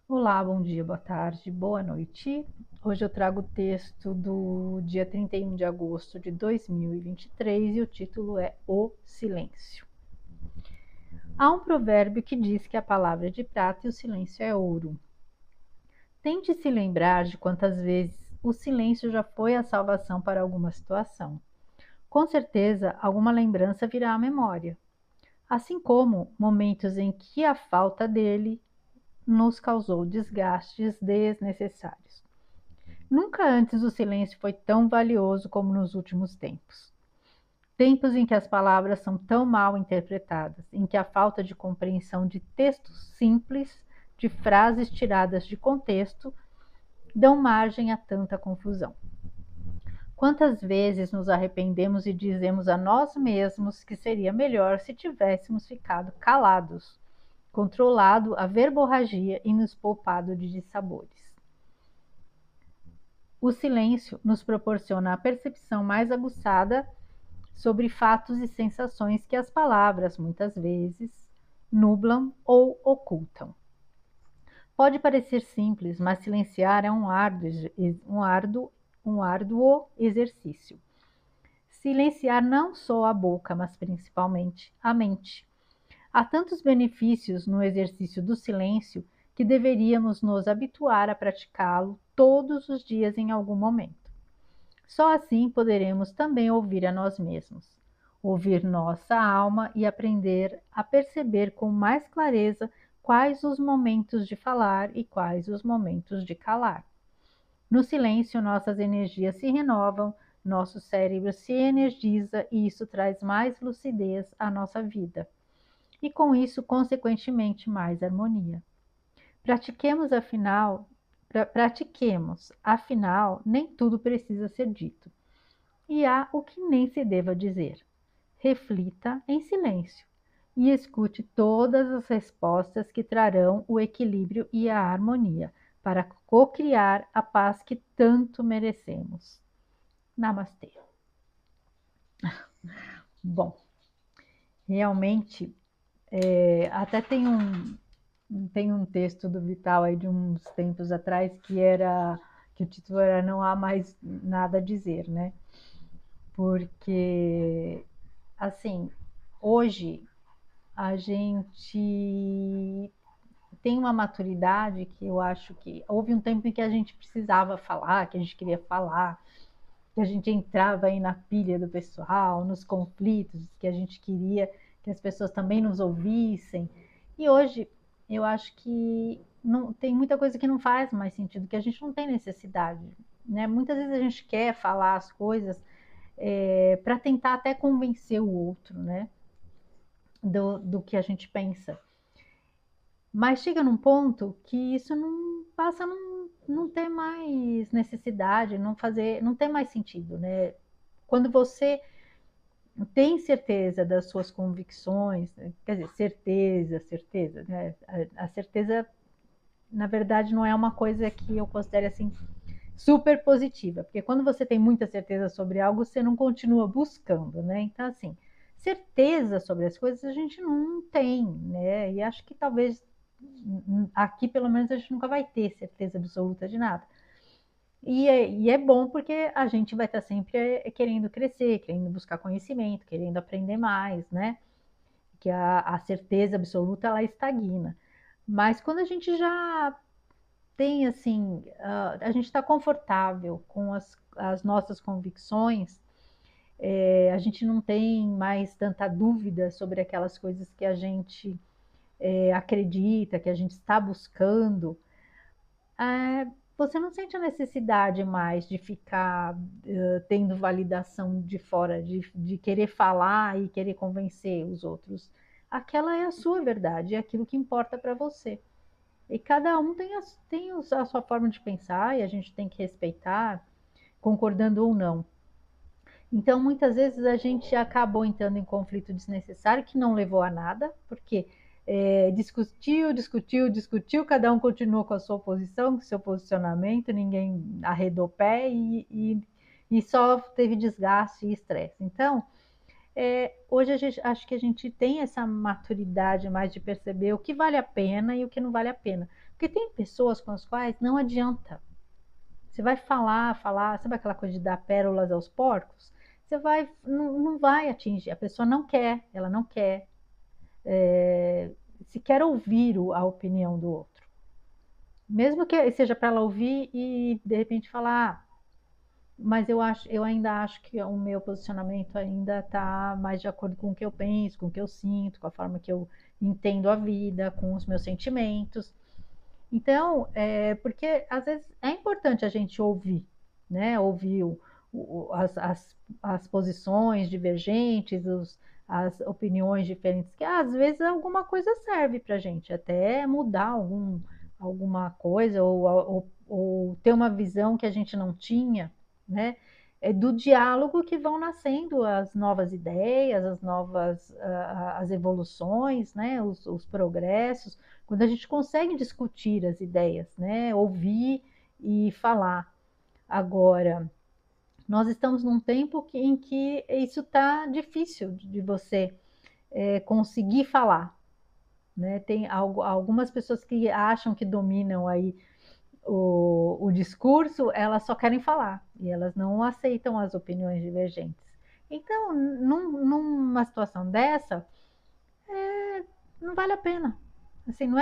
Olá, bom dia, boa tarde, boa noite. Hoje eu trago o texto do dia 31 de agosto de 2023 e o título é O Silêncio. Há um provérbio que diz que a palavra é de prata e o silêncio é ouro. Tente se lembrar de quantas vezes o silêncio já foi a salvação para alguma situação. Com certeza, alguma lembrança virá à memória, assim como momentos em que a falta dele nos causou desgastes desnecessários. Nunca antes o silêncio foi tão valioso como nos últimos tempos. Tempos em que as palavras são tão mal interpretadas, em que a falta de compreensão de textos simples, de frases tiradas de contexto, dão margem a tanta confusão. Quantas vezes nos arrependemos e dizemos a nós mesmos que seria melhor se tivéssemos ficado calados, controlado a verborragia e nos poupado de dissabores. O silêncio nos proporciona a percepção mais aguçada sobre fatos e sensações que as palavras, muitas vezes, nublam ou ocultam. Pode parecer simples, mas silenciar é um árduo exercício. Silenciar não só a boca, mas principalmente a mente. Há tantos benefícios no exercício do silêncio que deveríamos nos habituar a praticá-lo todos os dias em algum momento. Só assim poderemos também ouvir a nós mesmos, ouvir nossa alma e aprender a perceber com mais clareza quais os momentos de falar e quais os momentos de calar. No silêncio, nossas energias se renovam, nosso cérebro se energiza e isso traz mais lucidez à nossa vida. E com isso, consequentemente, mais harmonia. Pratiquemos, afinal, nem tudo precisa ser dito. E há o que nem se deva dizer. Reflita em silêncio e escute todas as respostas que trarão o equilíbrio e a harmonia para co-criar a paz que tanto merecemos. Namastê. Bom, realmente, até tem um texto do Vital aí de uns tempos atrás que o título era Não Há Mais Nada a Dizer, né? Porque, assim, hoje a gente tem uma maturidade que eu acho que houve um tempo em que a gente precisava falar, que a gente queria falar, que a gente entrava aí na pilha do pessoal, nos conflitos, que a gente queria que as pessoas também nos ouvissem. E hoje eu acho que não, tem muita coisa que não faz mais sentido, que a gente não tem necessidade. Né? Muitas vezes a gente quer falar as coisas para tentar até convencer o outro, né? Do que a gente pensa. Mas chega num ponto que isso não passa a não ter mais necessidade, não tem mais sentido, né? Quando você tem certeza das suas convicções, quer dizer, certeza, né? A certeza, na verdade, não é uma coisa que eu considere assim super positiva, porque quando você tem muita certeza sobre algo, você não continua buscando, né? Então, assim, certeza sobre as coisas a gente não tem, né? E acho que talvez aqui, pelo menos, a gente nunca vai ter certeza absoluta de nada. E é bom porque a gente vai estar sempre querendo crescer, querendo buscar conhecimento, querendo aprender mais, né? Que a certeza absoluta ela estagna. Mas quando a gente já tem assim, a gente está confortável com as nossas convicções, a gente não tem mais tanta dúvida sobre aquelas coisas que a gente acredita, que a gente está buscando, você não sente a necessidade mais de ficar tendo validação de fora, de querer falar e querer convencer os outros. Aquela é a sua verdade, é aquilo que importa para você. E cada um tem a sua forma de pensar e a gente tem que respeitar, concordando ou não. Então, muitas vezes a gente acabou entrando em conflito desnecessário que não levou a nada, porque discutiu, cada um continuou com a sua posição, com o seu posicionamento, ninguém arredou pé e só teve desgaste e estresse. Então, Hoje acho que a gente tem essa maturidade mais de perceber o que vale a pena e o que não vale a pena. Porque tem pessoas com as quais não adianta. Você vai falar, sabe aquela coisa de dar pérolas aos porcos? Você vai, não vai atingir, a pessoa não quer, ela não quer, se quer ouvir a opinião do outro. Mesmo que seja para ela ouvir e de repente falar, mas eu ainda acho que o meu posicionamento ainda está mais de acordo com o que eu penso, com o que eu sinto, com a forma que eu entendo a vida, com os meus sentimentos. Então, porque às vezes é importante a gente ouvir, né? Ouvir as posições divergentes, as opiniões diferentes, que às vezes alguma coisa serve para a gente, até mudar alguma coisa, ou ter uma visão que a gente não tinha, né? É do diálogo que vão nascendo as novas ideias, as evoluções, né? Os progressos, quando a gente consegue discutir as ideias, né? Ouvir e falar. Agora, nós estamos num tempo em que isso está difícil de você conseguir falar, né? Tem algumas pessoas que acham que dominam aí o discurso, elas só querem falar e elas não aceitam as opiniões divergentes. Então, numa situação dessa, não vale a pena. Assim, não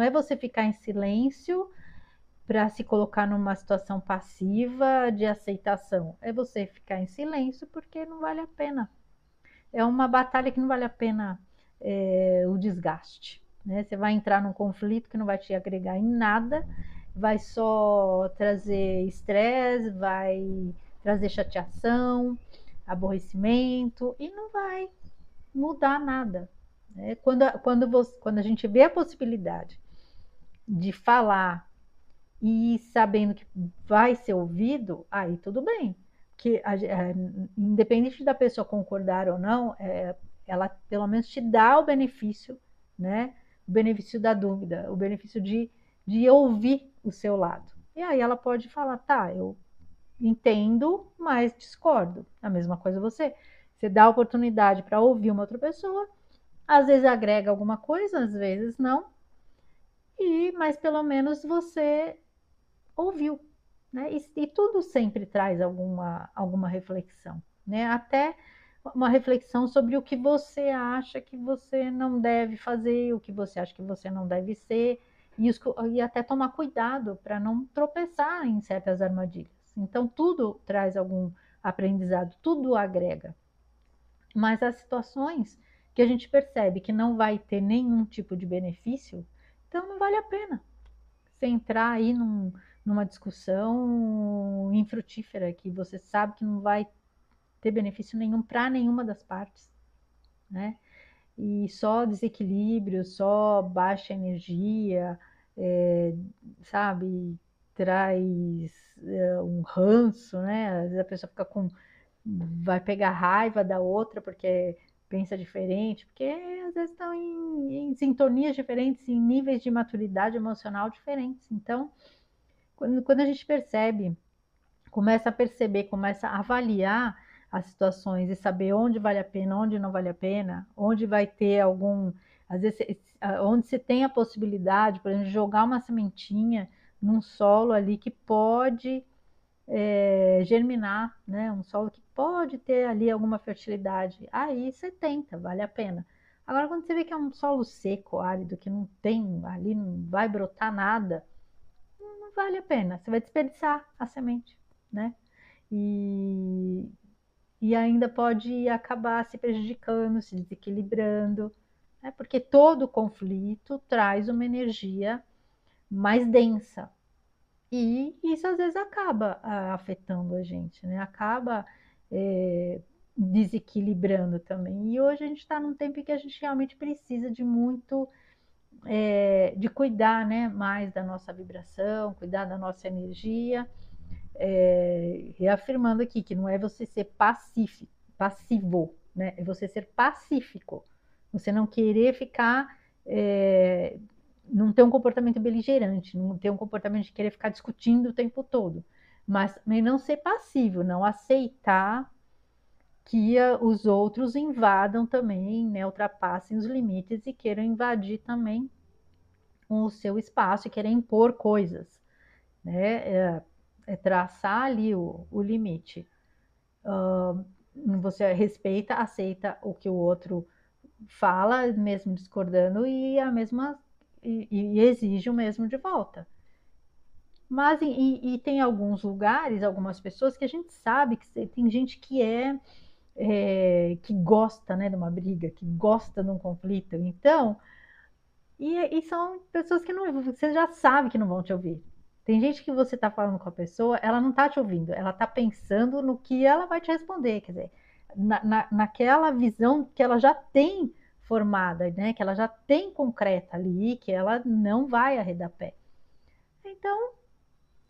é você ficar em silêncio para se colocar numa situação passiva de aceitação. É você ficar em silêncio porque não vale a pena. É uma batalha que não vale a pena o desgaste. Né? Você vai entrar num conflito que não vai te agregar em nada, vai só trazer estresse, vai trazer chateação, aborrecimento e não vai mudar nada. Né? Quando a gente vê a possibilidade de falar e sabendo que vai ser ouvido, aí tudo bem. Que independente da pessoa concordar ou não, ela pelo menos te dá o benefício, né? O benefício da dúvida, o benefício de ouvir o seu lado. E aí ela pode falar, tá, eu entendo, mas discordo. A mesma coisa você. Você dá a oportunidade para ouvir uma outra pessoa, às vezes agrega alguma coisa, às vezes não, mas pelo menos você ouviu, né? E tudo sempre traz alguma reflexão, né? Até uma reflexão sobre o que você acha que você não deve fazer, o que você acha que você não deve ser, e até tomar cuidado para não tropeçar em certas armadilhas. Então, tudo traz algum aprendizado, tudo agrega. Mas as situações que a gente percebe que não vai ter nenhum tipo de benefício, então não vale a pena você entrar aí numa discussão infrutífera que você sabe que não vai ter benefício nenhum para nenhuma das partes, né? E só desequilíbrio, só baixa energia, sabe? Traz um ranço, né? Às vezes a pessoa vai pegar raiva da outra porque pensa diferente, porque às vezes estão em sintonias diferentes, em níveis de maturidade emocional diferentes. Então, quando a gente começa a perceber, começa a avaliar as situações e saber onde vale a pena, onde não vale a pena, onde vai ter às vezes, onde se tem a possibilidade, por exemplo, de jogar uma sementinha num solo ali que pode germinar, né? Um solo que pode ter ali alguma fertilidade. Aí você tenta, vale a pena. Agora, quando você vê que é um solo seco, árido, que não tem ali, não vai brotar nada, não vale a pena. Você vai desperdiçar a semente, né? E, e ainda pode acabar se prejudicando, se desequilibrando, né? Porque todo conflito traz uma energia mais densa, e isso às vezes acaba afetando a gente, né? Acaba desequilibrando também. E hoje a gente está num tempo em que a gente realmente precisa de muito, de cuidar, né? Mais da nossa vibração, cuidar da nossa energia, reafirmando aqui que não é você ser passivo, né? É você ser pacífico. Você não querer ficar não ter um comportamento beligerante, não ter um comportamento de querer ficar discutindo o tempo todo, mas também não ser passivo, não aceitar que os outros invadam também, né, ultrapassem os limites e queiram invadir também o seu espaço e querer impor coisas, né? É traçar ali o limite. Você respeita, aceita o que o outro fala, mesmo discordando, e a mesma e exige o mesmo de volta. Mas e tem alguns lugares, algumas pessoas que a gente sabe que tem gente que que gosta, né, de uma briga, que gosta de um conflito. Então, e são pessoas que não, você já sabe que não vão te ouvir. Tem gente que você está falando com a pessoa, ela não está te ouvindo, ela está pensando no que ela vai te responder, quer dizer, naquela visão que ela já tem formada, né, que ela já tem concreta ali, que ela não vai arredar pé. Então,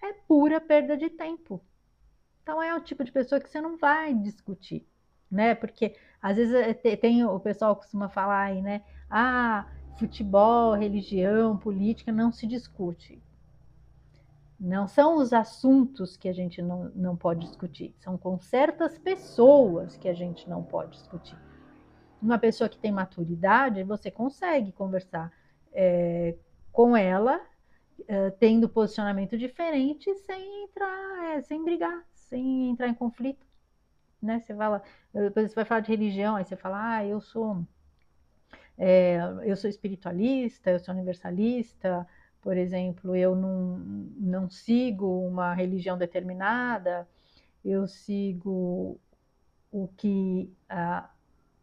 é pura perda de tempo. Então, é o tipo de pessoa que você não vai discutir, né? Porque às vezes tem o pessoal costuma falar aí, né? Ah, futebol, religião, política não se discute. Não são os assuntos que a gente não pode discutir, são com certas pessoas que a gente não pode discutir. Uma pessoa que tem maturidade, você consegue conversar com ela, tendo posicionamento diferente, sem entrar, sem brigar, sem entrar em conflito. Né? Você fala, depois você vai falar de religião, aí você fala, eu sou espiritualista, eu sou universalista, por exemplo, eu não sigo uma religião determinada, eu sigo o que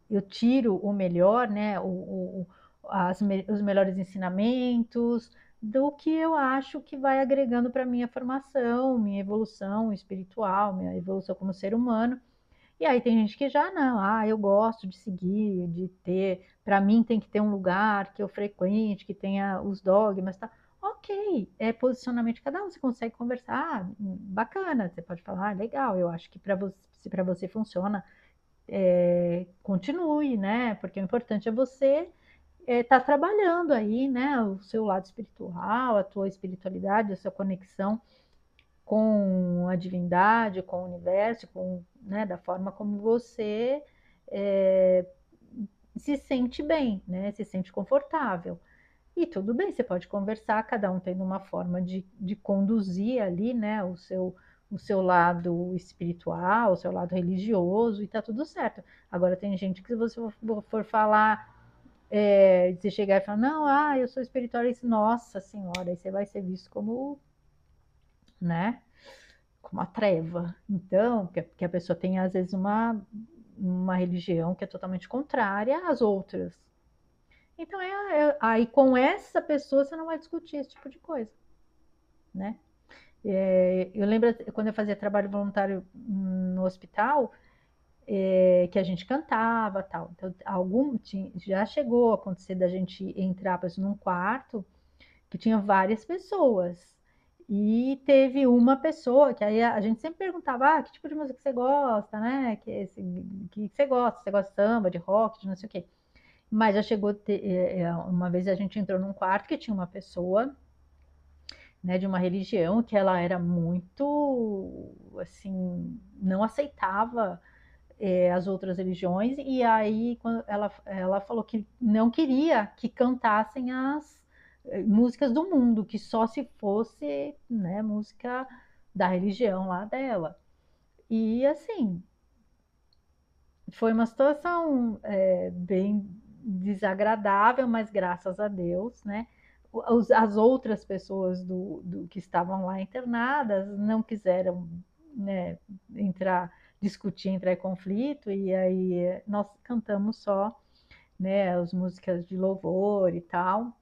eu tiro o melhor, né? Os melhores ensinamentos do que eu acho que vai agregando para minha formação, minha evolução espiritual, minha evolução como ser humano. E aí tem gente que já não, eu gosto de seguir, de ter, para mim tem que ter um lugar que eu frequente, que tenha os dogmas, tá? Ok, é posicionamento de cada um, você consegue conversar, bacana, você pode falar, legal, eu acho que se para você funciona, continue, né? Porque o importante é você estar trabalhando aí, né? O seu lado espiritual, a tua espiritualidade, a sua conexão com a divindade, com o universo, né, da forma como você é, se sente bem, né, se sente confortável. E tudo bem, você pode conversar, cada um tendo uma forma de conduzir ali, né, o seu lado espiritual, o seu lado religioso, e tá tudo certo. Agora, tem gente que se você for falar, você chegar e falar, não, eu sou espiritualista, nossa senhora, aí você vai ser visto como, né, como a treva. Então, que a pessoa tem às vezes uma religião que é totalmente contrária às outras. Então, aí com essa pessoa você não vai discutir esse tipo de coisa, né? Eu lembro quando eu fazia trabalho voluntário no hospital, que a gente cantava tal. Então, já chegou a acontecer da gente entrar, por exemplo, num quarto que tinha várias pessoas. E teve uma pessoa que aí a gente sempre perguntava, que tipo de música você gosta, né? Que você gosta? Você gosta de samba, de rock, de não sei o quê. Mas já chegou uma vez a gente entrou num quarto que tinha uma pessoa, né, de uma religião que ela era muito, assim, não aceitava as outras religiões, e aí quando ela falou que não queria que cantassem as músicas do mundo, que só se fosse, né, música da religião lá dela. E assim, foi uma situação bem desagradável, mas graças a Deus, né? As outras pessoas que estavam lá internadas não quiseram, né, discutir, entrar em conflito, e aí nós cantamos só, né, as músicas de louvor e tal,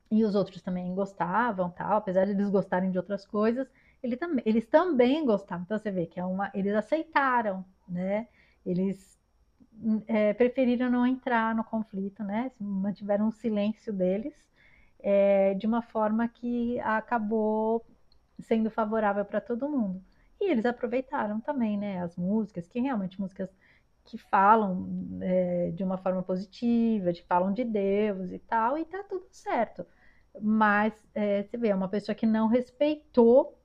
e os outros também gostavam, tal, apesar de eles gostarem de outras coisas, eles também gostavam. Então você vê que eles aceitaram, né? Eles preferiram não entrar no conflito, né? Mantiveram o silêncio deles, de uma forma que acabou sendo favorável para todo mundo. E eles aproveitaram também, né? As músicas, que realmente músicas que falam de uma forma positiva, que falam de Deus e tal, e tá tudo certo. Mas você vê, é uma pessoa que não respeitou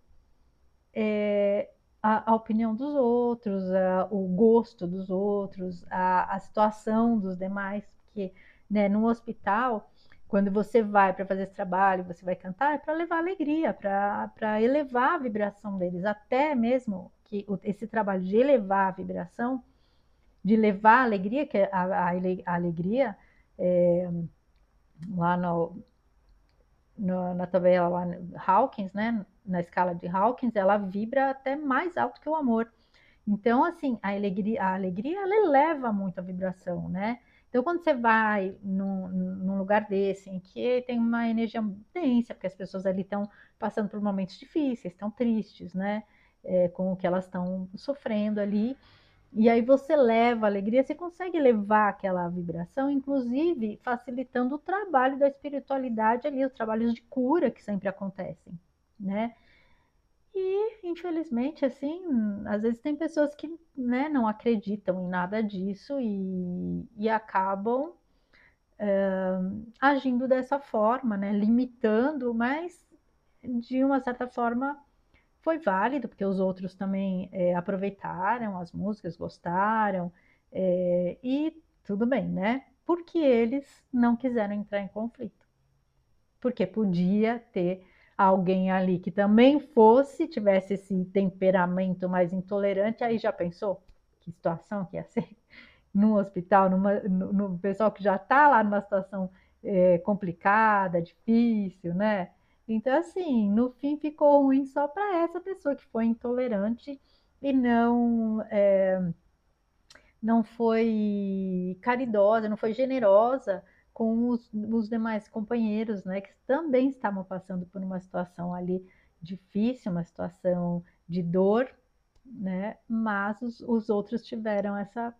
a opinião dos outros, o gosto dos outros, a situação dos demais, porque, né, no hospital, quando você vai para fazer esse trabalho, você vai cantar, é para levar alegria, para elevar a vibração deles, até mesmo que esse trabalho de elevar a vibração, de levar a alegria, que a alegria, é, lá na tabela lá, Hawkins, né, na escala de Hawkins, ela vibra até mais alto que o amor. Então, assim, a alegria ela eleva muito a vibração, né? Então, quando você vai num lugar desse, em que tem uma energia densa, porque as pessoas ali estão passando por momentos difíceis, estão tristes, né? Com o que elas estão sofrendo ali. E aí você leva a alegria, você consegue levar aquela vibração, inclusive facilitando o trabalho da espiritualidade ali, os trabalhos de cura que sempre acontecem, né? E, infelizmente, assim, às vezes tem pessoas que, né, não acreditam em nada disso e acabam agindo dessa forma, né, limitando, mas de uma certa forma foi válido, porque os outros também aproveitaram as músicas, gostaram, e tudo bem, né? Porque eles não quiseram entrar em conflito. Porque podia ter alguém ali que também tivesse esse temperamento mais intolerante, aí já pensou que situação que ia ser? Num hospital, no pessoal que já está lá numa situação complicada, difícil, né? Então, assim, no fim ficou ruim só para essa pessoa que foi intolerante e não foi caridosa, não foi generosa com os demais companheiros, né, que também estavam passando por uma situação ali difícil, uma situação de dor, né, mas os outros tiveram essa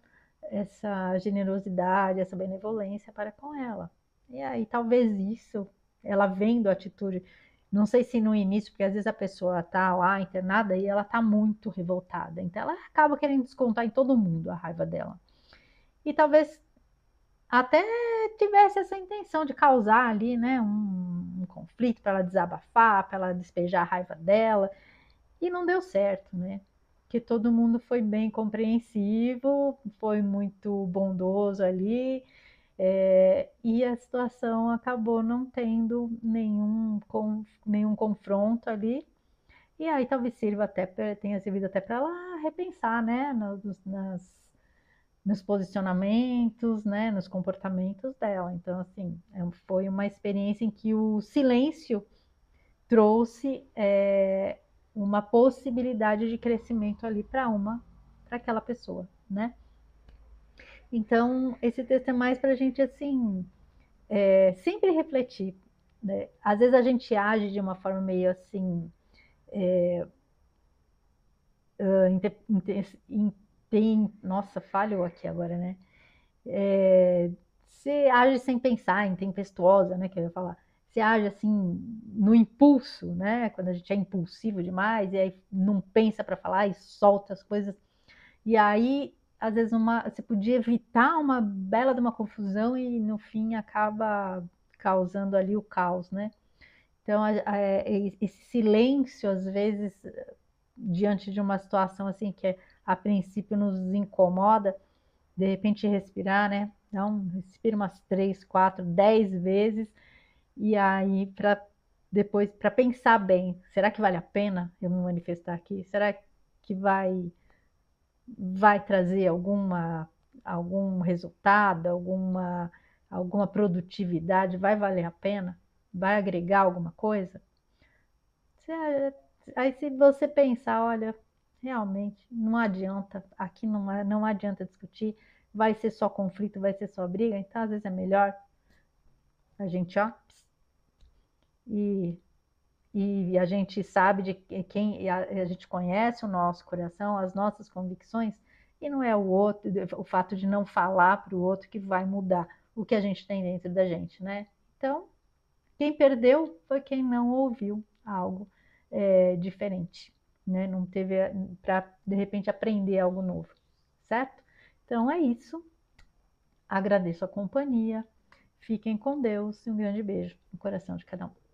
generosidade, essa benevolência para com ela. E aí talvez isso, ela vendo a atitude, não sei se no início, porque às vezes a pessoa está lá internada e ela está muito revoltada, então ela acaba querendo descontar em todo mundo a raiva dela. E talvez até tivesse essa intenção de causar ali, né, um conflito para ela desabafar, para ela despejar a raiva dela, e não deu certo, né? Que todo mundo foi bem compreensivo, foi muito bondoso ali, e a situação acabou não tendo nenhum confronto ali. E aí talvez tenha servido até para ela repensar, né, nos posicionamentos, né, nos comportamentos dela. Então, assim, foi uma experiência em que o silêncio trouxe uma possibilidade de crescimento ali para aquela pessoa, né? Então, esse texto é mais para a gente, assim, sempre refletir, né? Às vezes a gente age de uma forma meio assim, nossa, falhou aqui agora, né? Você age sem pensar, intempestuosa, né? Que eu ia falar. Você age assim no impulso, né? Quando a gente é impulsivo demais e aí não pensa para falar e solta as coisas. E aí, às vezes, você podia evitar uma bela de uma confusão e no fim acaba causando ali o caos, né? Então, esse silêncio, às vezes, diante de uma situação assim que a princípio nos incomoda, de repente respirar, né? Então, respira umas 3, 4, 10 vezes e aí para pensar bem, será que vale a pena eu me manifestar aqui? Será que vai trazer algum resultado, alguma produtividade? Vai valer a pena? Vai agregar alguma coisa? Aí se você pensar, olha, realmente não adianta, aqui não adianta discutir, vai ser só conflito, vai ser só briga, então às vezes é melhor a gente, ó, e, e a gente sabe de quem, a gente conhece o nosso coração, as nossas convicções, e não é o outro, o fato de não falar para o outro que vai mudar o que a gente tem dentro da gente, né? Então, quem perdeu foi quem não ouviu algo diferente, né? Não teve para de repente aprender algo novo, certo? Então é isso. Agradeço a companhia. Fiquem com Deus e um grande beijo no coração de cada um.